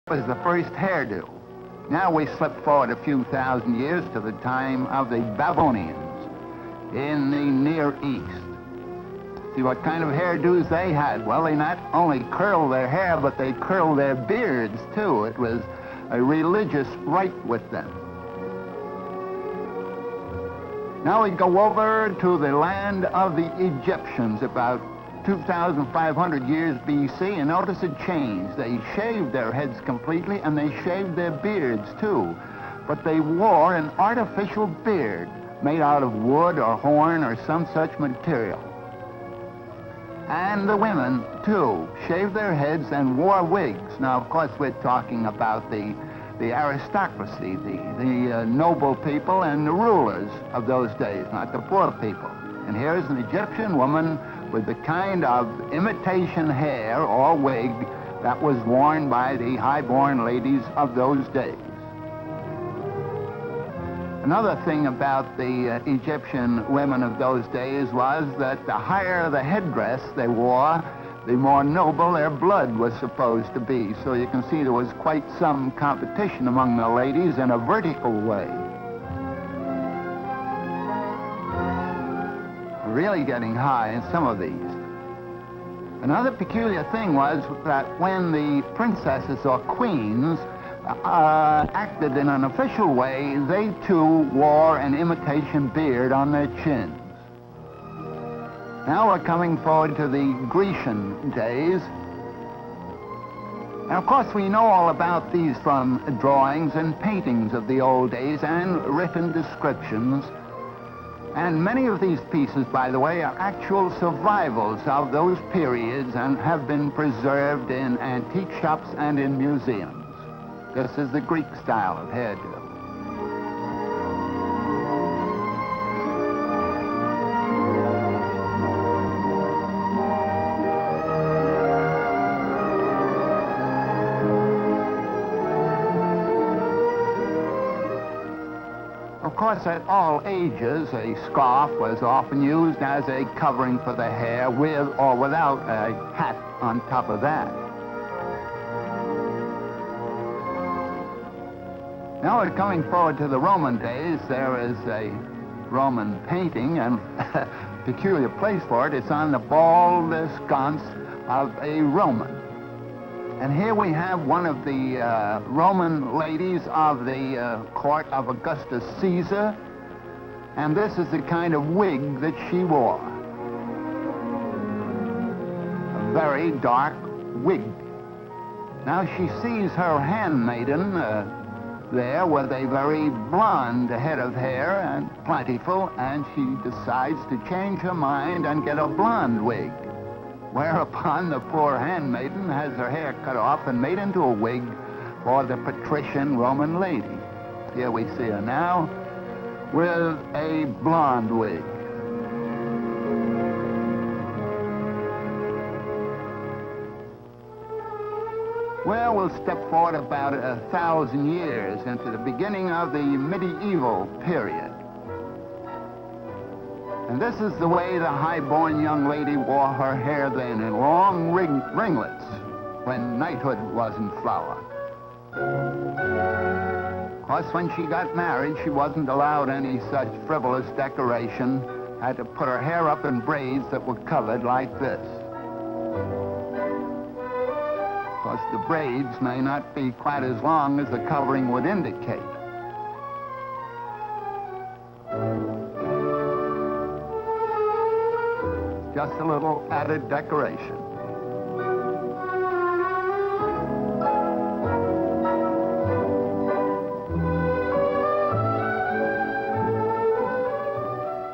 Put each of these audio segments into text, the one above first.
was the first hairdo. Now we slip forward a few thousand years to the time of the Babylonians in the Near East. See what kind of hairdos they had. Well, they not only curled their hair, but they curled their beards, too. It was a religious rite with them. Now we go over to the land of the Egyptians about 2,500 years BC, and notice a change. They shaved their heads completely, and they shaved their beards, too. But they wore an artificial beard made out of wood or horn or some such material. And the women, too, shaved their heads and wore wigs. Now, of course, we're talking about the aristocracy, the noble people and the rulers of those days, not the poor people. And here's an Egyptian woman with the kind of imitation hair or wig that was worn by the high-born ladies of those days. Another thing about the Egyptian women of those days was that the higher the headdress they wore, the more noble their blood was supposed to be. So you can see there was quite some competition among the ladies in a vertical way. Really getting high in some of these. Another peculiar thing was that when the princesses or queens acted in an official way, they too wore an imitation beard on their chins. Now we're coming forward to the Grecian days. And of course we know all about these from drawings and paintings of the old days and written descriptions. And many of these pieces, by the way, are actual survivals of those periods and have been preserved in antique shops and in museums. This is the Greek style of hairdo. Of course, at all ages, a scarf was often used as a covering for the hair, with or without a hat on top of that. Now we're coming forward to the Roman days. There is a Roman painting, and a peculiar place for it. It's on the bald sconce of a Roman. And here we have one of the Roman ladies of the court of Augustus Caesar, and this is the kind of wig that she wore. A very dark wig. Now she sees her handmaiden there with a very blonde head of hair and plentiful, and she decides to change her mind and get a blonde wig. Whereupon the poor handmaiden has her hair cut off and made into a wig for the patrician Roman lady. Here we see her now with a blonde wig. Well, we'll step forward about 1,000 years into the beginning of the medieval period. And this is the way the high-born young lady wore her hair then, in long ringlets, when knighthood was in flower. Of course, when she got married, she wasn't allowed any such frivolous decoration. Had to put her hair up in braids that were covered like this. Of course, the braids may not be quite as long as the covering would indicate. Just a little added decoration.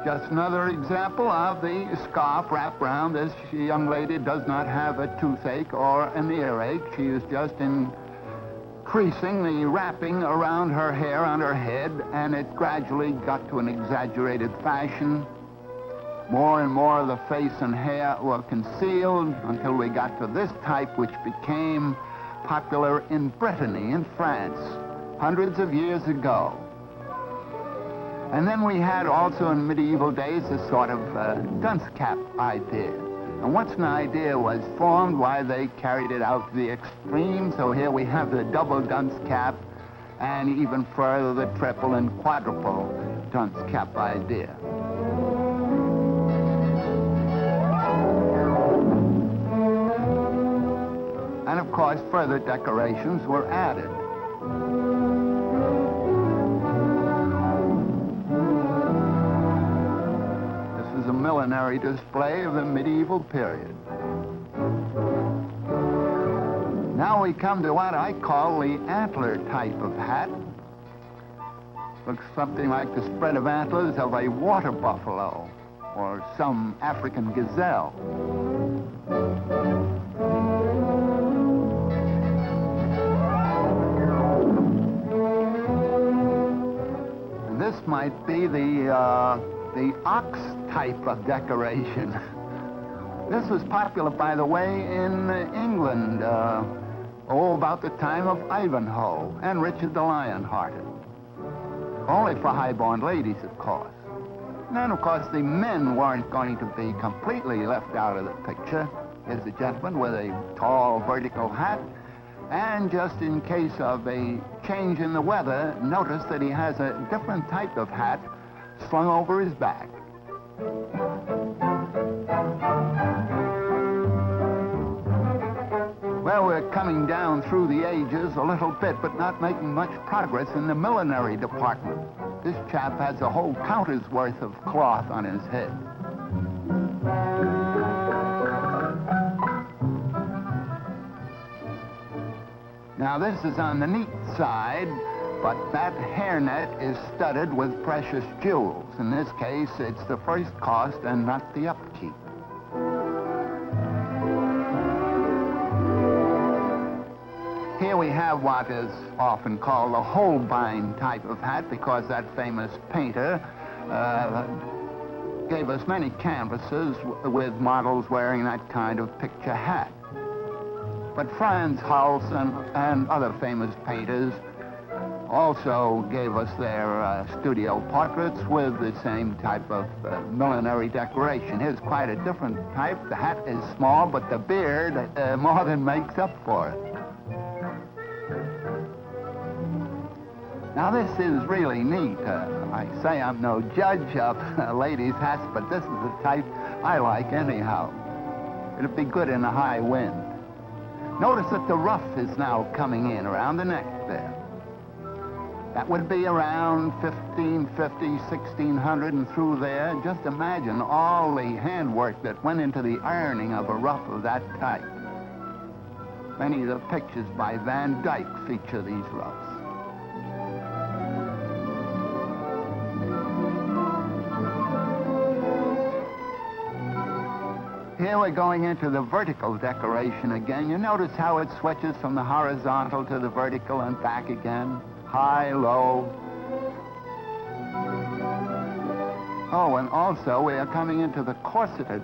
Just another example of the scarf wrapped around. This young lady does not have a toothache or an earache. She is just increasing the wrapping around her hair on her head, and it gradually got to an exaggerated fashion. More and more of the face and hair were concealed until we got to this type, which became popular in Brittany, in France, hundreds of years ago. And then we had also in medieval days this sort of dunce cap idea. And once an idea was formed, why, they carried it out to the extreme. So here we have the double dunce cap, and even further the triple and quadruple dunce cap idea. And of course, further decorations were added. This is a millinery display of the medieval period. Now we come to what I call the antler type of hat. Looks something like the spread of antlers of a water buffalo or some African gazelle. And this might be the ox type of decoration. This was popular, by the way, in England, about the time of Ivanhoe and Richard the Lionhearted. Only for high-born ladies, of course. And then, of course, the men weren't going to be completely left out of the picture. Here's the gentleman with a tall vertical hat. And just in case of a change in the weather, notice that he has a different type of hat slung over his back. Well, we're coming down through the ages a little bit, but not making much progress in the millinery department. This chap has a whole counter's worth of cloth on his head. Now, this is on the neat side, but that hairnet is studded with precious jewels. In this case, it's the first cost and not the upkeep. Here we have what is often called a Holbein type of hat, because that famous painter gave us many canvases with models wearing that kind of picture hat. But Franz Hals and other famous painters also gave us their studio portraits with the same type of millinery decoration. Here's quite a different type. The hat is small, but the beard more than makes up for it. Now, this is really neat. I say I'm no judge of ladies' hats, but this is the type I like anyhow. It'd be good in a high wind. Notice that the ruff is now coming in around the neck there. That would be around 1550, 1600 and through there. Just imagine all the handwork that went into the ironing of a ruff of that type. Many of the pictures by Van Dyck feature these ruffs. Here we're going into the vertical decoration again. You notice how it switches from the horizontal to the vertical and back again. High, low. Oh, and also we are coming into the corseted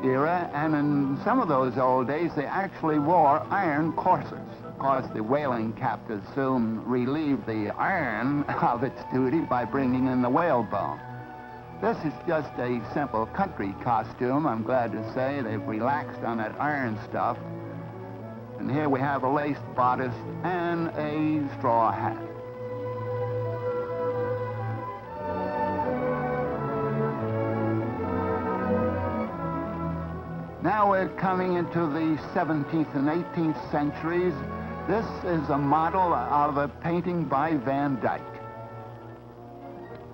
era, and in some of those old days they actually wore iron corsets. Of course, the whaling captors soon relieved the iron of its duty by bringing in the whalebone. This is just a simple country costume, I'm glad to say. They've relaxed on that iron stuff. And here we have a laced bodice and a straw hat. Now we're coming into the 17th and 18th centuries. This is a model of a painting by Van Dyck.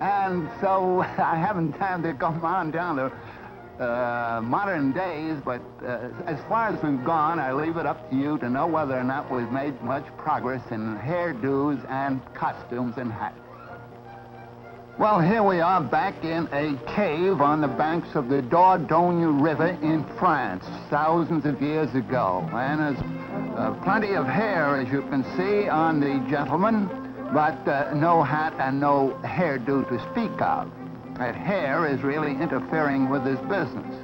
And so I haven't time to come on down to modern days, but as far as we've gone, I leave it up to you to know whether or not we've made much progress in hairdos and costumes and hats. Well, here we are back in a cave on the banks of the Dordogne River in France, thousands of years ago. And there's plenty of hair, as you can see, on the gentleman, but no hat and no hairdo to speak of. That hair is really interfering with his business.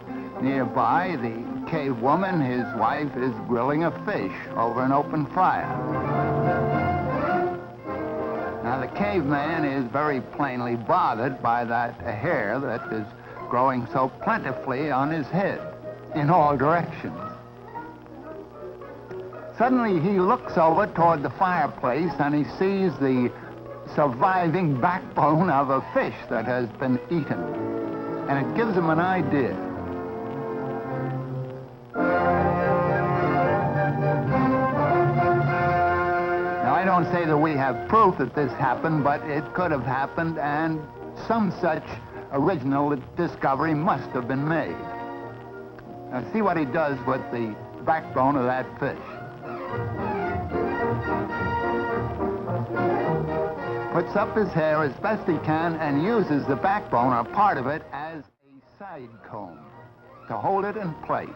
Nearby, the cave woman, his wife, is grilling a fish over an open fire. Now, the caveman is very plainly bothered by that hair that is growing so plentifully on his head. in all directions. Suddenly he looks over toward the fireplace and he sees the surviving backbone of a fish that has been eaten. And it gives him an idea. Now, I don't say that we have proof that this happened, but it could have happened, and some such original discovery must have been made. Now, see what he does with the backbone of that fish. Puts up his hair as best he can and uses the backbone, or part of it, as a side comb to hold it in place.